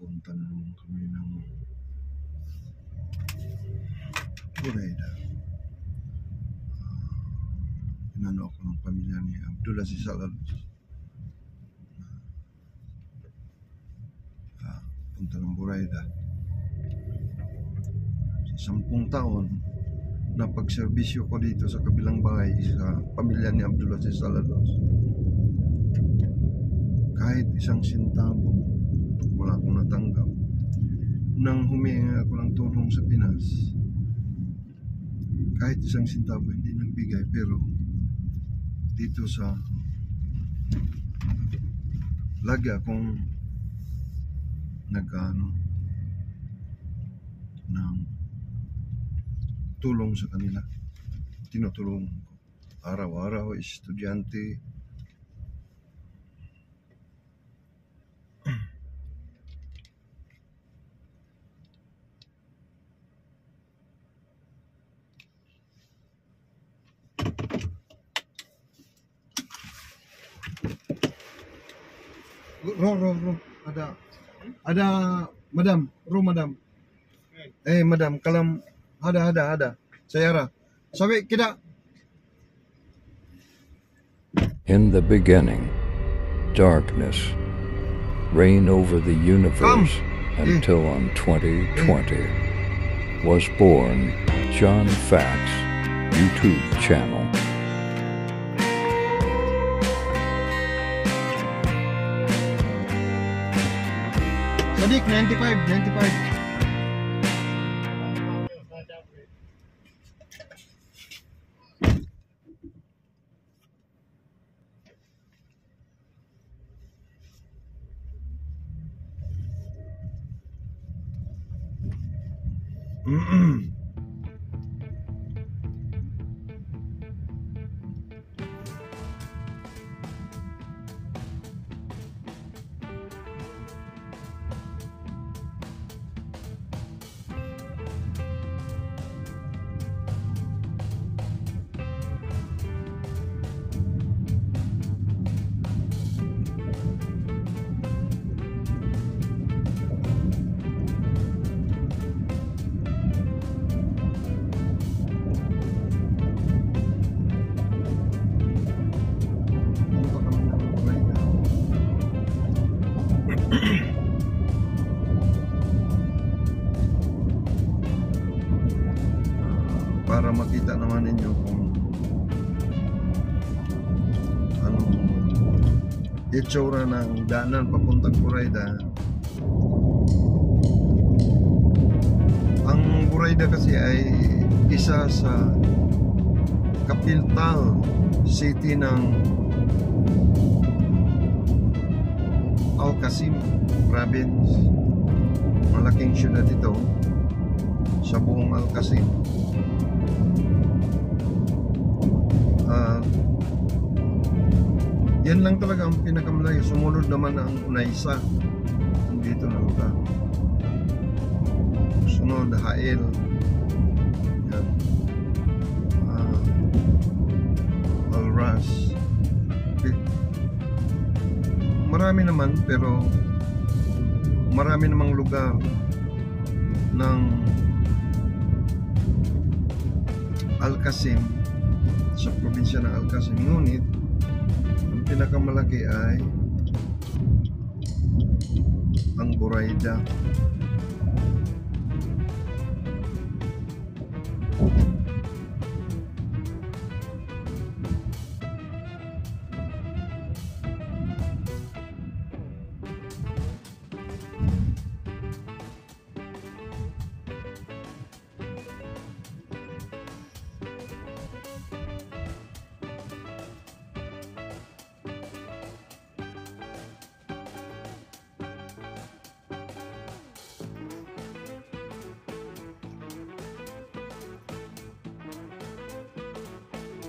Punta na naman kami ng Burayda. Inano ako ng pamilya ni Abdulaziz Alalos. Punta ng Burayda. Sa 10 taon na pagserbisyo ko dito sa kabilang bahay sa pamilya ni Abdulaziz Alalos, kahit isang sintabo wala akong natanggap. Nang humingi ako ng tulong sa Pinas, kahit isang sintabo hindi nagbigay. Pero dito sa lagi akong nagano ng tulong sa kanila. Tinutulungan ko araw-araw, estudyante. Ro. Ada madam, madam. Madam, kalam ada. Sayara. Sabi kita. In the beginning, darkness reigned over the universe until on 2020 was born John Facts YouTube channel. Sadik 95. Para makita naman ninyo kung anong itsura ng daanan papuntang Burayda. Ang Burayda kasi ay isa sa capital city ng Al-Qasim province. Malaking syudad ito sa buong Al-Qasim. Yan lang talaga ang pinakamalayo. Sumunod naman ang Unaysa. Dito lang ito. Sunod, Hael. Yan. Al-Ras. Okay. Marami naman, pero marami namang lugar ng Al-Qasim, sa probinsya ng Al-Qasim. Ngunit ang pinakamalaki ay ang Burayda.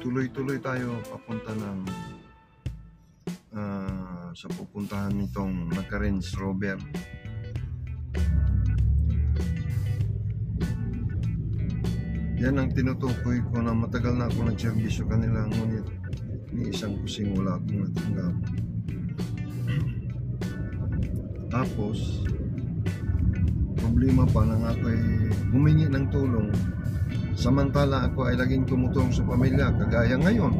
Tuloy-tuloy tayo papunta ng sa pupuntahan nitong naka-Range Rover. Yan ang tinutukoy ko na matagal na ako nagserbisyo kanila, ngunit ni isang kusing wala akong natanggap. Tapos problema pa nang ako ay humingi ng tulong. Samantala ako ay laging tumutulong sa pamilya, kagaya ngayon.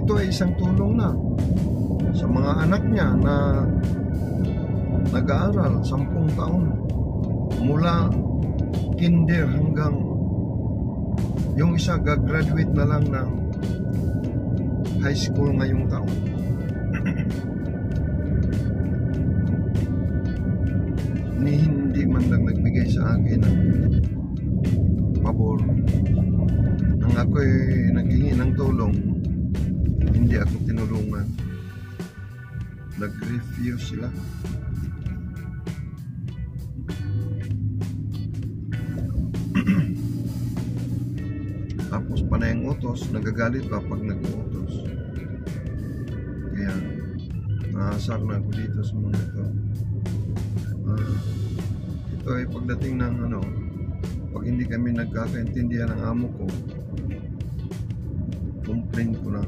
Ito ay isang tulong na sa mga anak niya na nag-aaral 10 taon. Mula kinder hanggang yung isa gagraduate na lang ng high school ngayong taon. Hindi man lang nagbigay sa akin ng pabor. Nang ako ay naghingi ng tulong, hindi ako tinulungan. Nag-refuse sila. Tapos panay ang utos, nagagalit pa pag nag-utos. Kaya naasar na ako dito sa mga ito. Ito ay pagdating ng pag hindi kami nagkakaintindihan ng amo ko, complain ko na.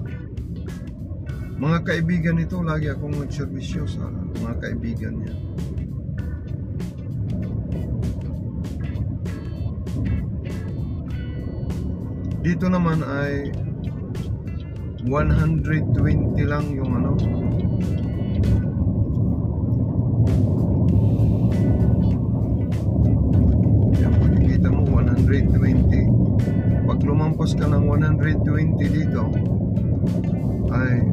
Mga kaibigan nito, lagi akong nagservisyo sa mga kaibigan niya. Dito naman ay 120 lang yung yan, makikita mo 120. Pag lumampas ka ng 120 dito ay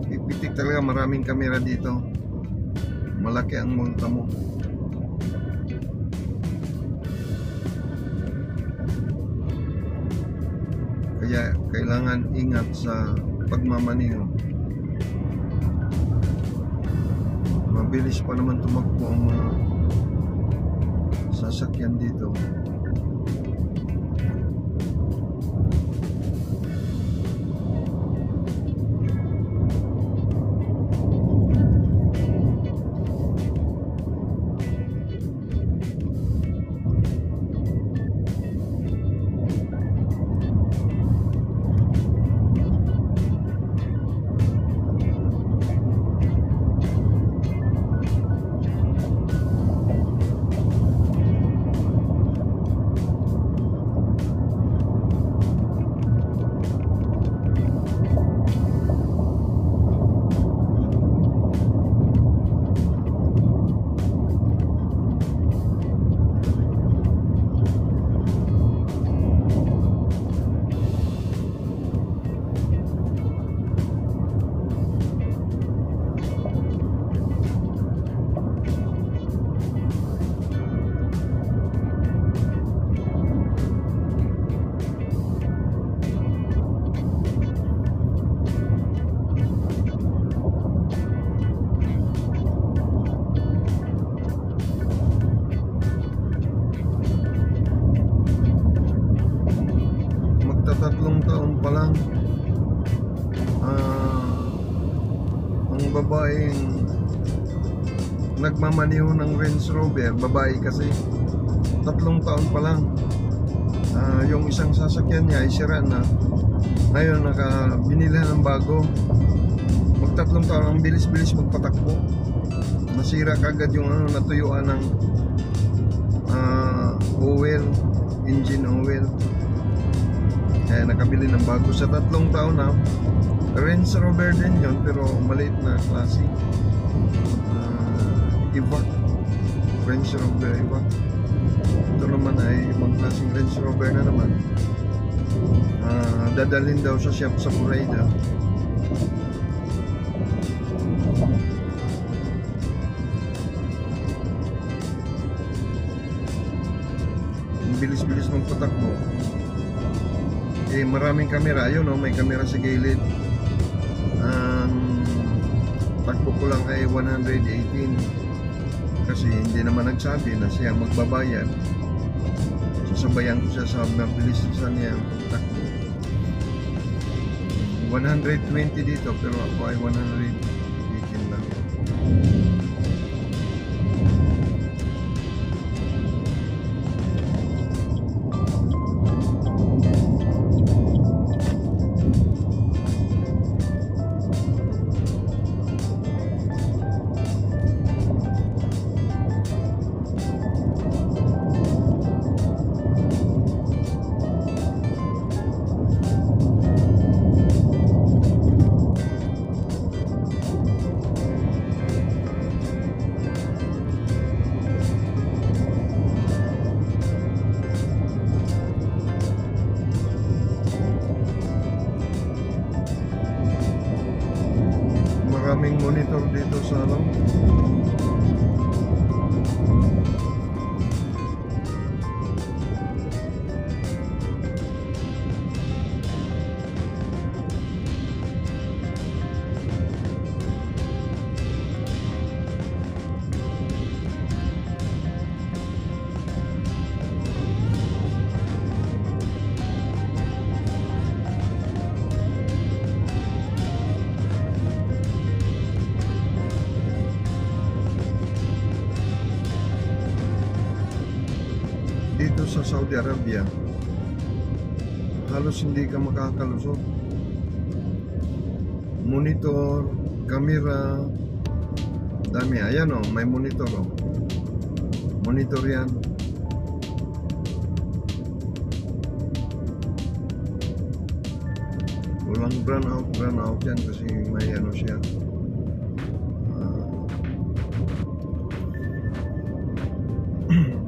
ipitik talaga, maraming kamera dito, malaki ang multa mo. Kaya kailangan ingat sa pagmamaniho. Mabilis pa naman tumakbo ang mga sasakyan dito. Tatlong taon pa lang ang babaeng nagmamaniho ng Range Rover, babae kasi, 3 taon pa lang, yung isang sasakyan niya ay sira na. Ngayon binili ng bago. Mag-3 taon, ang bilis-bilis magpatakbo, masira kagad yung natuyuan ng oil, engine oil. Kaya nakabili ng bago sa 3 taon na. Range Rover din yun, pero maliit na klase. Iba, Range Rover iba. Ito naman ay ibang klaseng Range Rover na naman. Dadalhin daw sa shop sa Florida. Bilis-bilis mong patakbo. Maraming kamera, yun may kamera sa gilid. Takbo ko lang ay 118 kasi hindi naman nagsabi na siya magbabayad. Sasabayan ko siya sa mabilisan niya ang takbo. 120 dito, pero ako ay 118 lang. monitor dito sa ano. Dito sa Saudi Arabia, halos hindi ka makakalusot. Monitor, camera, dami. Ayan o, may monitor o. Monitor yan. Walang brown out yan kasi may ano siya.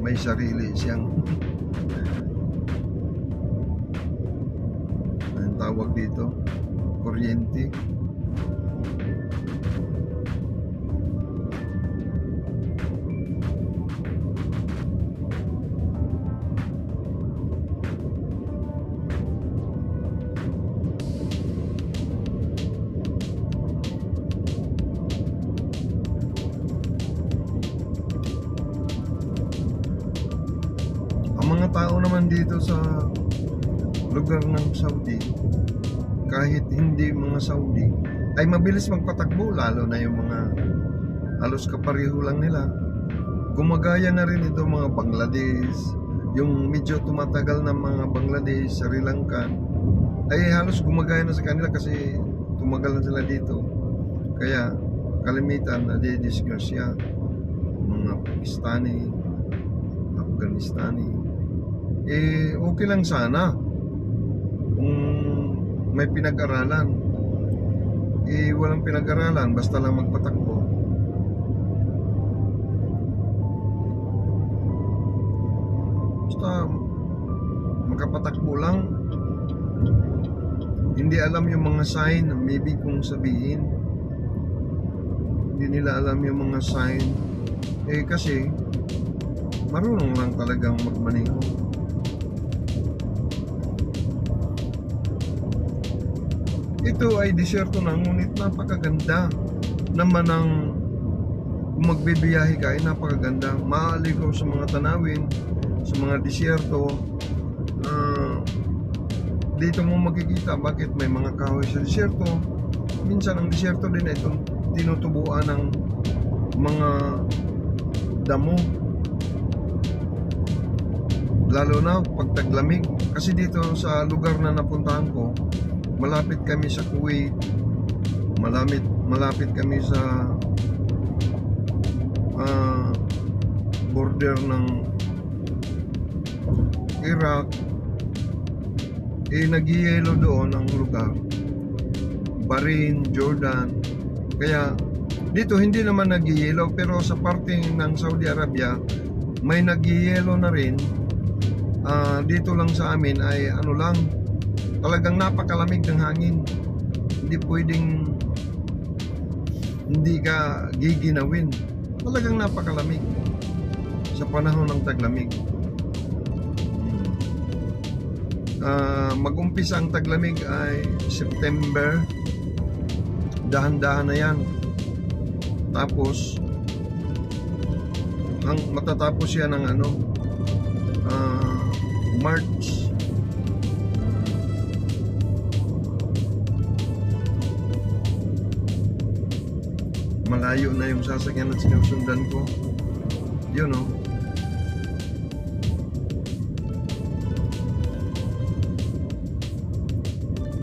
May sarili siyang anong tawag dito, kuryente. Ang mga tao naman dito sa lugar ng Saudi, kahit hindi mga Saudi, ay mabilis magpatakbo, lalo na yung mga halos kapareho lang nila. Gumagaya na rin ito mga Bangladesh, yung medyo tumatagal na mga Bangladesh, Sri Lanka, ay halos gumagaya na sa kanila kasi tumagal na sila dito. Kaya kalimitan na di-disgrasya mga Pakistani, Afghanistani. Okay lang sana kung may pinag-aralan. Walang pinag-aralan, basta lang magpatakbo. Basta makapatakbo lang. Hindi alam yung mga sign, maybe kung sabihin. Hindi nila alam yung mga sign. Kasi marunong lang talagang magmaneho. Ito ay disyerto na, ngunit napakaganda naman ng kung magbibiyahe ka ay napakaganda. Maaligaw sa mga tanawin, sa mga disyerto. Dito mo makikita bakit may mga kahoy sa disyerto. Minsan ang disyerto din ay tinutubuan ng mga damo, lalo na pag taglamig. Kasi dito sa lugar na napuntahan ko, malapit kami sa Kuwait, malapit kami sa border ng Iraq. Nag-yelo doon ang lugar, Bahrain, Jordan. Kaya dito hindi naman nag-yelo, pero sa parte ng Saudi Arabia may nag-yelo na rin. Dito lang sa amin ay ano lang, talagang napakalamig ng hangin. Hindi pwedeng hindi ka giginawin. Talagang napakalamig sa panahon ng taglamig. Mag-umpisa ang taglamig ay September. Dahan-dahan na yan. Tapos matatapos yan ng March. Malayo na yung sasakyan at sinusundan ko. Yun o.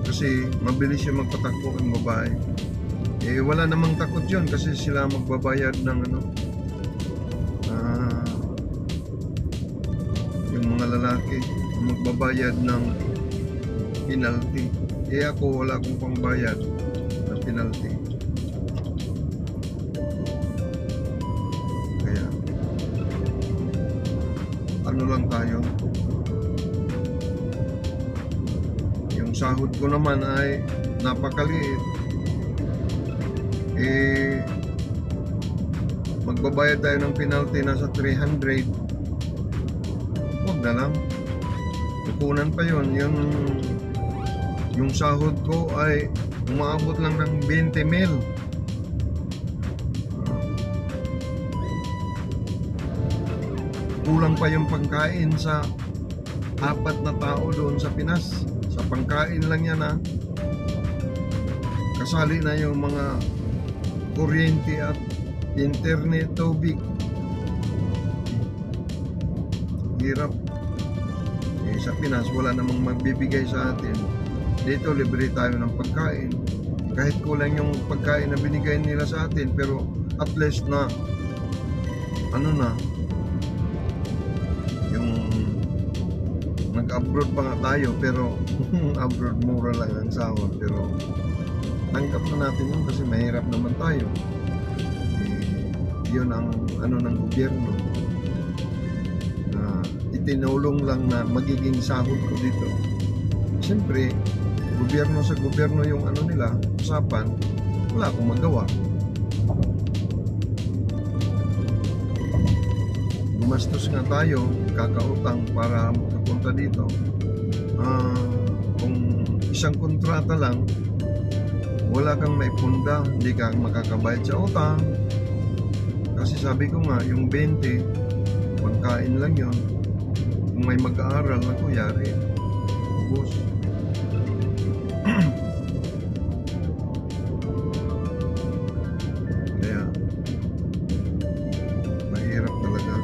Kasi mabilis yung magpatakbo ang babae. Wala namang takot yun kasi sila magbabayad ng yung mga lalaki magbabayad ng penalty. Ako wala akong pangbayad na penalty. Kaya ano lang tayo. Yung sahod ko naman ay napakaliit. magbabayad tayo ng penalty na sa 300, huwag na lang. Kukunan pa yun. Yung sahod ko ay umaabot lang ng 20 mil. Kulang pa yung pangkain sa 4 na tao doon sa Pinas. Sa pangkain lang yan, ha. Kasali na yung mga kuryente at internet, tubig. Hirap. Sa Pinas wala namang magbibigay sa atin. Dito libre tayo ng pagkain. Kahit kulang yung pagkain na binigay nila sa atin, pero at least na yung nag-abroad pa nga tayo, pero abroad mura lang ang sahod, pero tanggap na natin yun kasi mahirap naman tayo. Yun ang ng gobyerno na itinulong lang na magiging sahod ko dito. Siyempre, gobyerno sa gobyerno yung nila, usapan, wala akong magawa. Gumastos nga tayo, kakautang para makapunta dito. Kung isang kontrata lang, wala kang maipunda, hindi ka makakabayad sa utang. Kasi sabi ko nga, yung 20, pangkain lang yun. Kung may mag-aaral na kuyari, ubos. Kaya, mahirap talaga.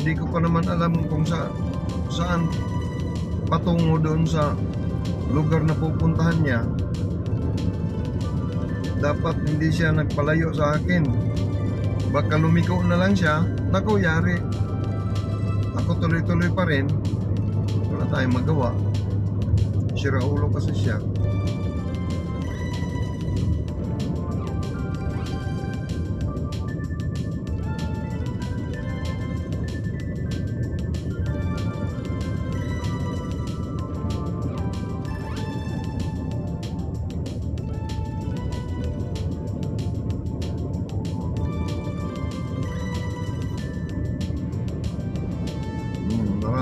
Hindi ko pa naman alam kung saan patungo doon sa lugar na pupuntahan niya. Dapat hindi siya nagpalayo sa akin. Baka lumiko na lang siya, naku, yari. Ako tuloy-tuloy pa rin. Wala tayong magawa. Sira ulo kasi siya.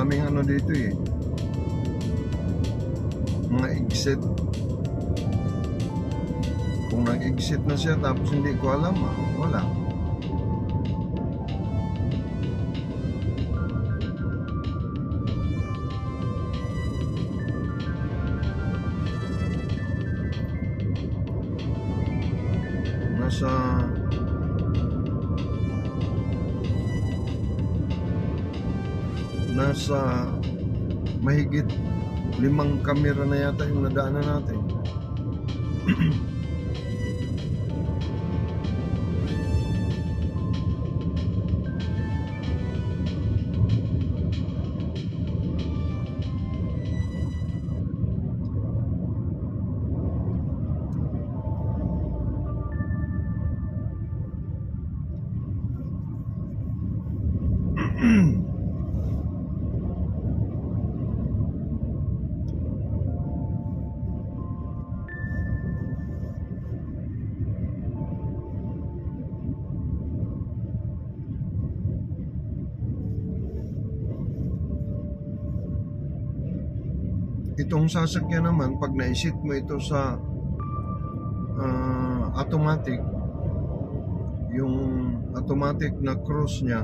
Maraming dito mga exit. Kung nag-exit na siya tapos hindi ko alam, wala. Nasa mahigit 5 kamera na yata yung nadaanan natin. Itong sasakyan naman, pag naisit mo ito sa automatic, yung automatic na cruise niya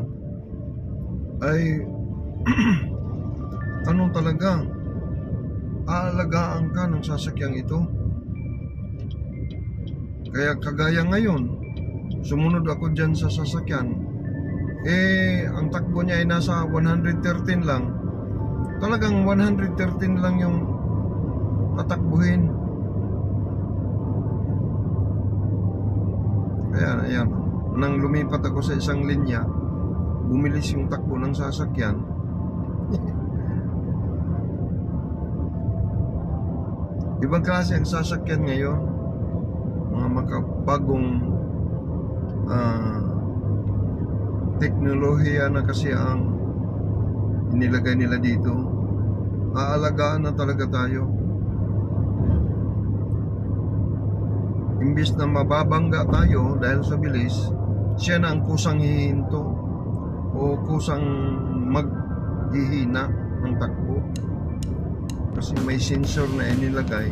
ay talaga, aalagaan ka ng sasakyang ito. Kaya kagaya ngayon, sumunod ako dyan sa sasakyan, ang takbo niya ay nasa 113 lang. Talagang 113 lang yung tatakbuhin. Kaya ayan, nang lumipat ako sa isang linya, bumilis yung takbo ng sasakyan. Ibang klase ang sasakyan ngayon, mga makabagong teknolohiya na kasi ang inilagay nila dito. Aalagaan na talaga tayo. Imbis na mababangga tayo dahil sa bilis, siya na ang kusang hihinto o kusang maghihina ng takbo. Kasi may sensor na inilagay.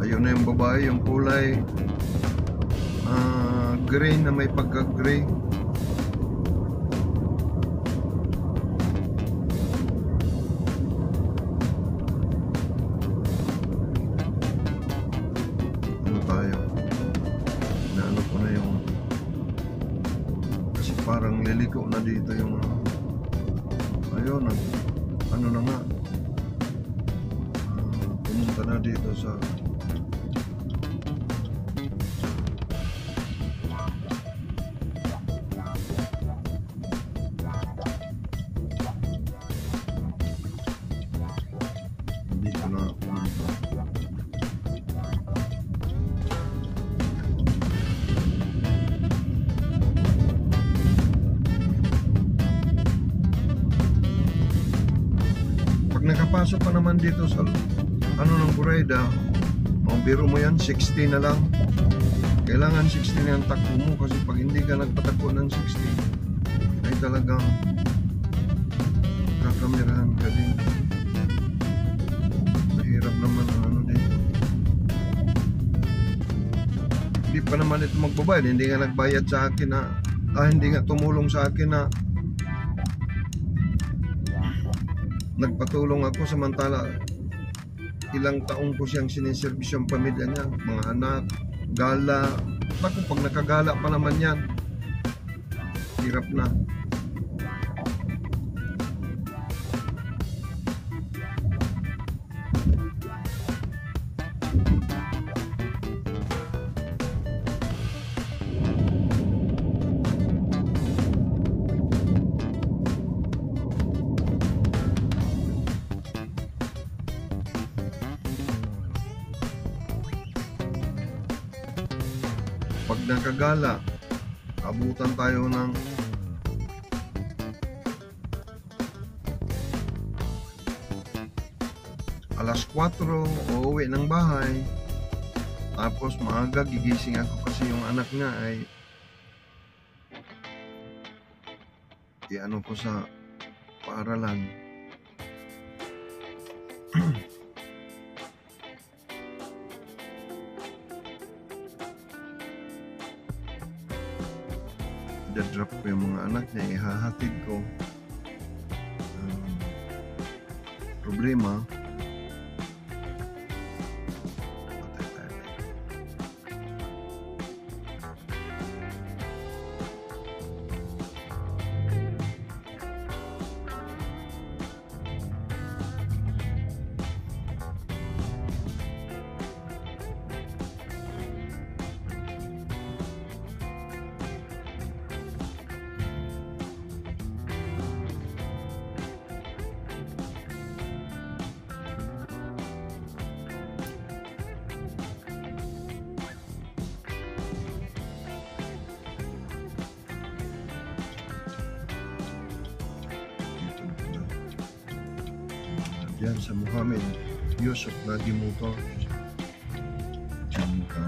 Ayun na yung babae, yung kulay gray na may pagka-gray. Parang liliko na dito yung ayun, ano na nga, pumunta na dito sa dito na pumunta. Nakapasok pa naman dito sa ano ng Burayda, biro mo yan, 60 na lang. Kailangan 60 na yung takbo mo, kasi pag hindi ka nagpatakbo ng 60 ay talagang kakamerahan ka din. Mahirap naman ang ano dito. Hindi pa naman ito magbabayad, hindi nga nagbayad sa akin na hindi nga tumulong sa akin na nagpatulong ako, samantala ilang taong ko siyang siniservisyo ang pamilya niya, mga anak, gala. Naku, pag nakagala pa naman yan, hirap na. Pag nakagala, abutan tayo ng alas 4, uuwi ng bahay. Tapos maaga gigising ako kasi yung anak niya ay iano ko sa paaralan. Drop ko yung mga anak niya, ihahatid ko. Problema, yan sa Muhammad Yusuf Nadi Motor. Diyan ka.